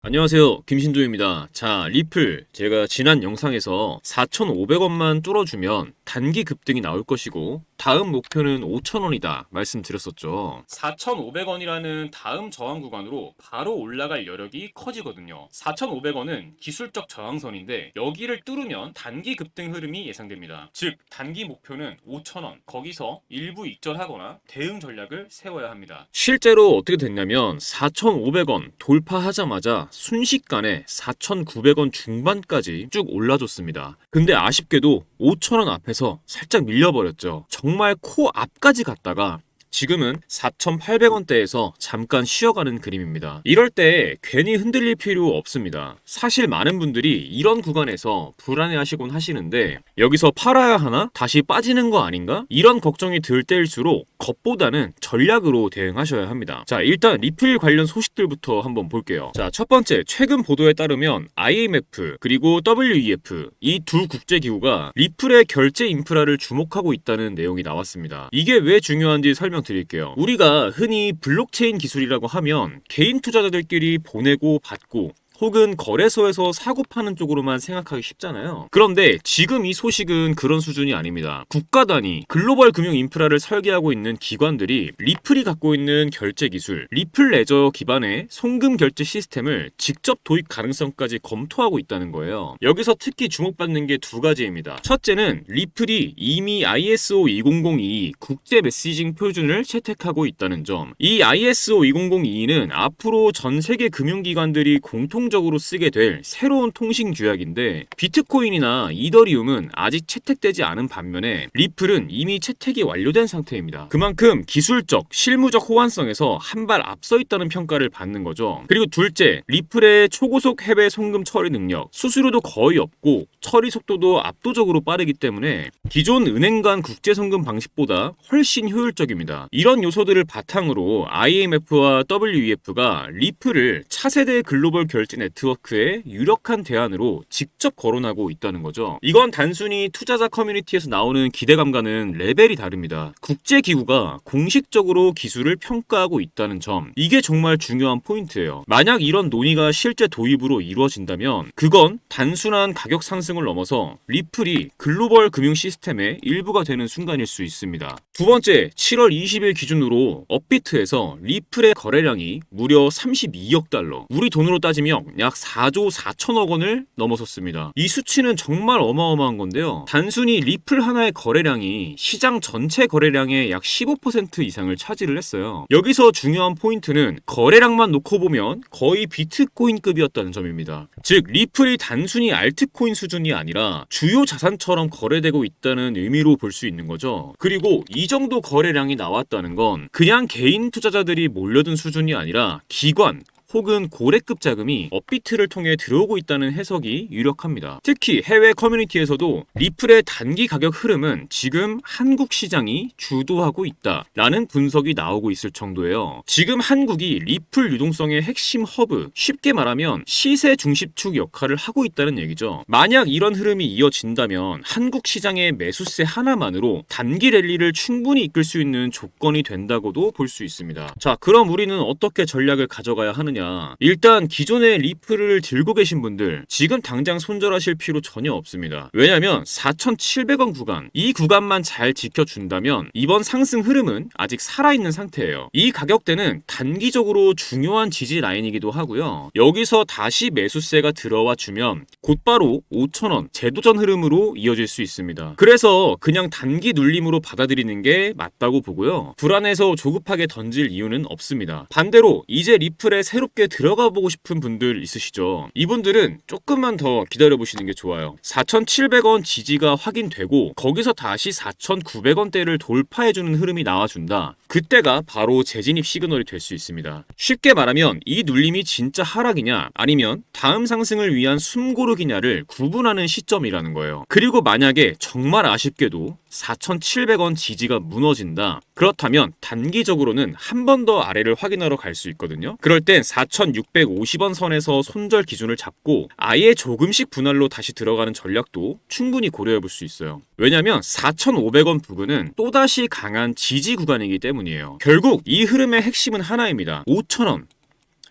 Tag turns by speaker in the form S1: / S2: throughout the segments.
S1: 안녕하세요, 김신조입니다. 자, 리플 제가 지난 영상에서 4,500원만 뚫어주면 단기 급등이 나올 것이고 다음 목표는 5,000원이다 말씀드렸었죠. 4,500원이라는 다음 저항 구간으로 바로 올라갈 여력이 커지거든요. 4,500원은 기술적 저항선인데 여기를 뚫으면 단기 급등 흐름이 예상됩니다. 즉 단기 목표는 5,000원, 거기서 일부 익절하거나 대응 전략을 세워야 합니다. 실제로 어떻게 됐냐면 4,500원 돌파하자마자 순식간에 4,900원 중반까지 쭉 올라줬습니다. 근데 아쉽게도 5,000원 앞에서 살짝 밀려버렸죠. 정말 코 앞까지 갔다가 지금은 4,800원대에서 잠깐 쉬어가는 그림입니다. 이럴 때 괜히 흔들릴 필요 없습니다. 사실 많은 분들이 이런 구간에서 불안해하시곤 하시는데 여기서 팔아야 하나? 다시 빠지는 거 아닌가? 이런 걱정이 들 때일수록 겁보다는 전략으로 대응하셔야 합니다. 자, 일단 리플 관련 소식들부터 한번 볼게요. 자, 첫 번째, 최근 보도에 따르면 IMF 그리고 WEF 이 두 국제기구가 리플의 결제 인프라를 주목하고 있다는 내용이 나왔습니다. 이게 왜 중요한지 설명드릴게요. 우리가 흔히 블록체인 기술이라고 하면 개인 투자자들끼리 보내고 받고 혹은 거래소에서 사고 파는 쪽으로만 생각하기 쉽잖아요. 그런데 지금 이 소식은 그런 수준이 아닙니다. 국가 단위 글로벌 금융 인프라를 설계하고 있는 기관들이 리플이 갖고 있는 결제 기술, 리플 레저 기반의 송금 결제 시스템을 직접 도입 가능성까지 검토하고 있다는 거예요. 여기서 특히 주목받는 게 두 가지입니다. 첫째는 리플이 이미 ISO 2002 국제 메시징 표준을 채택하고 있다는 점. 이 ISO 2002는 앞으로 전 세계 금융기관들이 적으로 쓰게 될 새로운 통신 규약인데 비트코인이나 이더리움은 아직 채택되지 않은 반면에 리플은 이미 채택이 완료된 상태입니다. 그만큼 기술적, 실무적 호환성에서 한 발 앞서 있다는 평가를 받는 거죠. 그리고 둘째, 리플의 초고속 해외 송금 처리 능력, 수수료도 거의 없고 처리 속도도 압도적으로 빠르기 때문에 기존 은행 간 국제 송금 방식보다 훨씬 효율적입니다. 이런 요소들을 바탕으로 IMF와 WEF가 리플을 차세대 글로벌 결제 네트워크의 유력한 대안으로 직접 거론하고 있다는 거죠. 이건 단순히 투자자 커뮤니티에서 나오는 기대감과는 레벨이 다릅니다. 국제기구가 공식적으로 기술을 평가하고 있다는 점, 이게 정말 중요한 포인트예요. 만약 이런 논의가 실제 도입으로 이루어진다면 그건 단순한 가격 상승을 넘어서 리플이 글로벌 금융 시스템의 일부가 되는 순간일 수 있습니다. 두 번째, 7월 20일 기준으로 업비트에서 리플의 거래량이 무려 32억 달러, 우리 돈으로 따지면 약 4조 4천억 원을 넘어섰습니다. 이 수치는 정말 어마어마한 건데요. 단순히 리플 하나의 거래량이 시장 전체 거래량의 약 15% 이상을 차지를 했어요. 여기서 중요한 포인트는 거래량만 놓고 보면 거의 비트코인급이었다는 점입니다. 즉 리플이 단순히 알트코인 수준이 아니라 주요 자산처럼 거래되고 있다는 의미로 볼 수 있는 거죠. 그리고 이 정도 거래량이 나왔다는 건 그냥 개인 투자자들이 몰려든 수준이 아니라 기관 혹은 고래급 자금이 업비트를 통해 들어오고 있다는 해석이 유력합니다. 특히 해외 커뮤니티에서도 리플의 단기 가격 흐름은 지금 한국 시장이 주도하고 있다라는 분석이 나오고 있을 정도예요. 지금 한국이 리플 유동성의 핵심 허브, 쉽게 말하면 시세 중심축 역할을 하고 있다는 얘기죠. 만약 이런 흐름이 이어진다면 한국 시장의 매수세 하나만으로 단기 랠리를 충분히 이끌 수 있는 조건이 된다고도 볼 수 있습니다. 자, 그럼 우리는 어떻게 전략을 가져가야 하느냐? 일단 기존의 리플을 들고 계신 분들 지금 당장 손절하실 필요 전혀 없습니다. 왜냐면 4,700원 구간, 이 구간만 잘 지켜준다면 이번 상승 흐름은 아직 살아있는 상태예요. 이 가격대는 단기적으로 중요한 지지 라인이기도 하고요. 여기서 다시 매수세가 들어와 주면 곧바로 5,000원 재도전 흐름으로 이어질 수 있습니다. 그래서 그냥 단기 눌림으로 받아들이는 게 맞다고 보고요. 불안해서 조급하게 던질 이유는 없습니다. 반대로 이제 리플에 새롭게 들어가 보고 싶은 분들 있으시죠? 이분들은 조금만 더 기다려 보시는 게 좋아요. 4,700원 지지가 확인되고 거기서 다시 4,900원대를 돌파해주는 흐름이 나와준다. 그때가 바로 재진입 시그널이 될 수 있습니다. 쉽게 말하면 이 눌림이 진짜 하락이냐 아니면 다음 상승을 위한 숨고르기냐를 구분하는 시점이라는 거예요. 그리고 만약에 정말 아쉽게도 4,700원 지지가 무너진다. 그렇다면 단기적으로는 한 번 더 아래를 확인하러 갈 수 있거든요. 그럴 땐 4,650원 선에서 손절 기준을 잡고 아예 조금씩 분할로 다시 들어가는 전략도 충분히 고려해 볼 수 있어요. 왜냐면 4,500원 부근은 또다시 강한 지지 구간이기 때문이에요. 결국 이 흐름의 핵심은 하나입니다. 5,000원.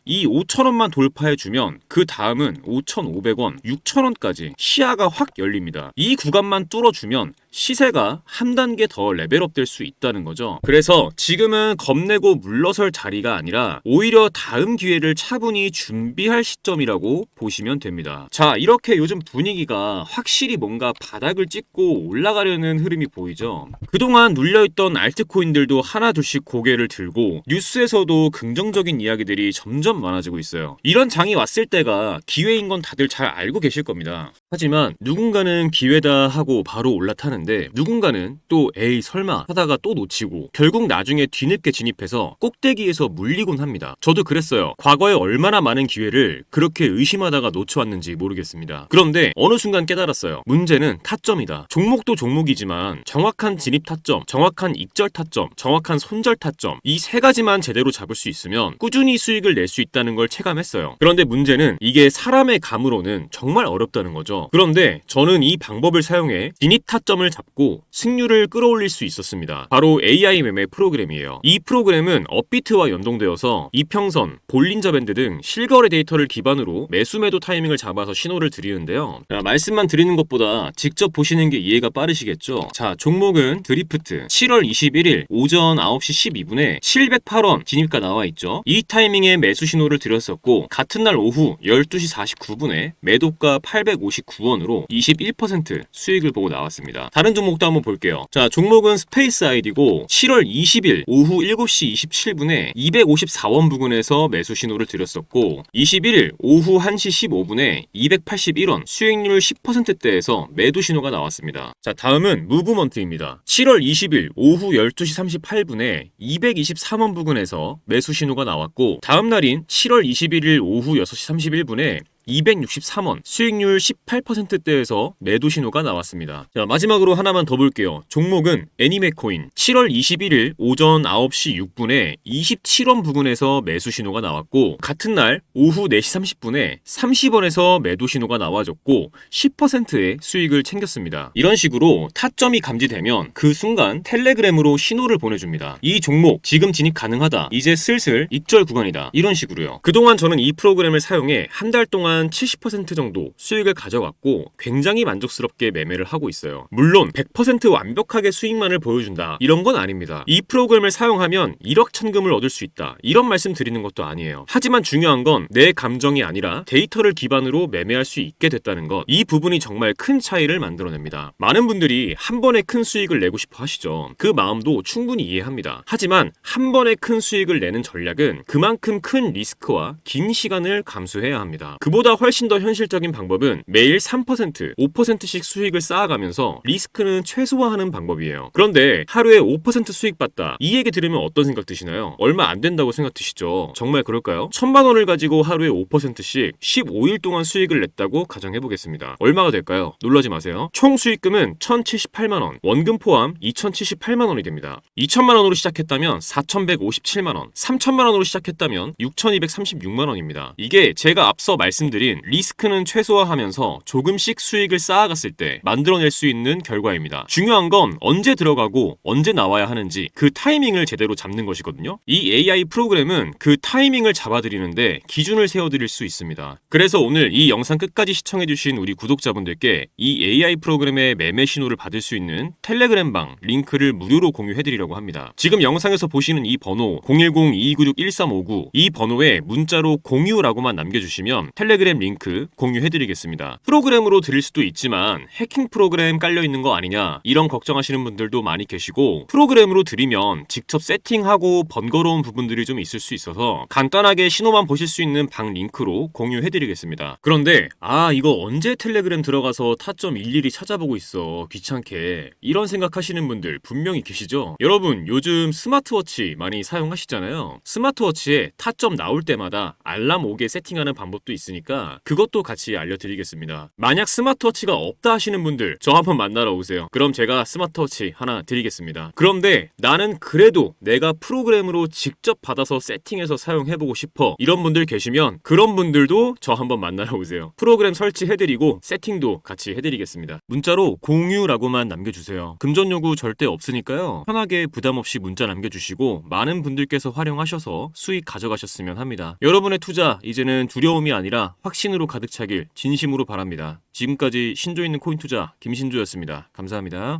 S1: 이 5,000원만 돌파해주면 그 다음은 5,500원, 6,000원까지 시야가 확 열립니다. 이 구간만 뚫어주면 시세가 한 단계 더 레벨업 될 수 있다는 거죠. 그래서 지금은 겁내고 물러설 자리가 아니라 오히려 다음 기회를 차분히 준비할 시점이라고 보시면 됩니다. 자, 이렇게 요즘 분위기가 확실히 뭔가 바닥을 찍고 올라가려는 흐름이 보이죠. 그동안 눌려있던 알트코인들도 하나둘씩 고개를 들고 뉴스에서도 긍정적인 이야기들이 점점 많아지고 있어요. 이런 장이 왔을 때가 기회인 건 다들 잘 알고 계실 겁니다. 하지만 누군가는 기회다 하고 바로 올라타는데 누군가는 또 에이 설마 하다가 또 놓치고 결국 나중에 뒤늦게 진입해서 꼭대기에서 물리곤 합니다. 저도 그랬어요. 과거에 얼마나 많은 기회를 그렇게 의심하다가 놓쳐왔는지 모르겠습니다. 그런데 어느 순간 깨달았어요. 문제는 타점이다. 종목도 종목이지만 정확한 진입 타점, 정확한 익절 타점, 정확한 손절 타점, 이 세 가지만 제대로 잡을 수 있으면 꾸준히 수익을 낼 수 있다는 걸 체감했어요. 그런데 문제는 이게 사람의 감으로는 정말 어렵다는 거죠. 그런데 저는 이 방법을 사용해 진입 타점을 잡고 승률을 끌어올릴 수 있었습니다. 바로 AI 매매 프로그램이에요. 이 프로그램은 업비트와 연동되어서 이평선, 볼린저 밴드 등 실거래 데이터를 기반으로 매수 매도 타이밍을 잡아서 신호를 드리는데요. 자, 말씀만 드리는 것보다 직접 보시는 게 이해가 빠르시겠죠? 자, 종목은 드리프트 7월 21일 오전 9시 12분에 708원 진입가 나와 있죠. 이 타이밍에 매수 신호를 드렸었고 같은 날 오후 12시 49분에 매도가 859원으로 21% 수익을 보고 나왔습니다. 다른 종목도 한번 볼게요. 자, 종목은 스페이스 아이디고 7월 20일 오후 7시 27분에 254원 부근에서 매수 신호를 드렸었고 21일 오후 1시 15분에 281원 수익률 10%대에서 매도 신호가 나왔습니다. 자, 다음은 무브먼트입니다. 7월 20일 오후 12시 38분에 223원 부근에서 매수 신호가 나왔고 다음 날인 7월 21일 오후 6시 31분에 263원 수익률 18%대에서 매도 신호가 나왔습니다. 자, 마지막으로 하나만 더 볼게요. 종목은 애니메코인 7월 21일 오전 9시 6분에 27원 부근에서 매수 신호가 나왔고 같은 날 오후 4시 30분에 30원에서 매도 신호가 나와줬고 10%의 수익을 챙겼습니다. 이런 식으로 타점이 감지되면 그 순간 텔레그램으로 신호를 보내줍니다. 이 종목 지금 진입 가능하다. 이제 슬슬 익절 구간이다. 이런 식으로요. 그동안 저는 이 프로그램을 사용해 한 달 동안 70% 정도 수익을 가져갔고 굉장히 만족스럽게 매매를 하고 있어요. 물론 100% 완벽하게 수익만을 보여준다 이런 건 아닙니다. 이 프로그램을 사용하면 1억 천금을 얻을 수 있다 이런 말씀 드리는 것도 아니에요. 하지만 중요한 건 내 감정이 아니라 데이터를 기반으로 매매할 수 있게 됐다는 것, 이 부분이 정말 큰 차이를 만들어냅니다. 많은 분들이 한 번에 큰 수익을 내고 싶어 하시죠. 그 마음도 충분히 이해합니다. 하지만 한 번에 큰 수익을 내는 전략은 그만큼 큰 리스크와 긴 시간을 감수해야 합니다. 그보다 훨씬 더 현실적인 방법은 매일 3%, 5%씩 수익을 쌓아가면서 리스크는 최소화하는 방법이에요. 그런데 하루에 5% 수익 받다, 이 얘기 들으면 어떤 생각 드시나요? 얼마 안 된다고 생각 드시죠? 정말 그럴까요? 1,000만 원을 가지고 하루에 5%씩 15일 동안 수익을 냈다고 가정해보겠습니다. 얼마가 될까요? 놀라지 마세요. 총 수익금은 1,078만 원, 원금 포함 2,078만 원이 됩니다. 2,000만 원으로 시작했다면 4,157만 원, 3,000만 원으로 시작했다면 6,236만 원입니다. 이게 제가 앞서 말씀드린 리스크는 최소화하면서 조금씩 수익을 쌓아갔을 때 만들어낼 수 있는 결과입니다. 중요한 건 언제 들어가고 언제 나와야 하는지 그 타이밍을 제대로 잡는 것이거든요. 이 AI 프로그램은 그 타이밍을 잡아드리는데 기준을 세워드릴 수 있습니다. 그래서 오늘 이 영상 끝까지 시청해주신 우리 구독자분들께 이 AI 프로그램의 매매 신호를 받을 수 있는 텔레그램방 링크를 무료로 공유해드리려고 합니다. 지금 영상에서 보시는 이 번호 010-2296-1359 이 번호에 문자로 공유라고만 남겨주시면 텔레그램 링크 공유해드리겠습니다. 프로그램으로 드릴 수도 있지만 해킹 프로그램 깔려있는 거 아니냐 이런 걱정하시는 분들도 많이 계시고 프로그램으로 드리면 직접 세팅하고 번거로운 부분들이 좀 있을 수 있어서 간단하게 신호만 보실 수 있는 방 링크로 공유해드리겠습니다. 그런데 이거 언제 텔레그램 들어가서 타점 일일이 찾아보고 있어 귀찮게 이런 생각하시는 분들 분명히 계시죠? 여러분 요즘 스마트워치 많이 사용하시잖아요. 스마트워치에 타점 나올 때마다 알람 오게 세팅하는 방법도 있으니까 있으니까 그것도 같이 알려드리겠습니다. 만약 스마트워치가 없다 하시는 분들 저 한번 만나러 오세요. 그럼 제가 스마트워치 하나 드리겠습니다. 그런데 나는 그래도 내가 프로그램으로 직접 받아서 세팅해서 사용해보고 싶어, 이런 분들 계시면 그런 분들도 저 한번 만나러 오세요. 프로그램 설치해드리고 세팅도 같이 해드리겠습니다. 문자로 공유라고만 남겨주세요. 금전 요구 절대 없으니까요. 편하게 부담없이 문자 남겨주시고 많은 분들께서 활용하셔서 수익 가져가셨으면 합니다. 여러분의 투자 이제는 두려움이 아니라 확신으로 가득 차길 진심으로 바랍니다. 지금까지 신조 있는 코인 투자 김신조였습니다. 감사합니다.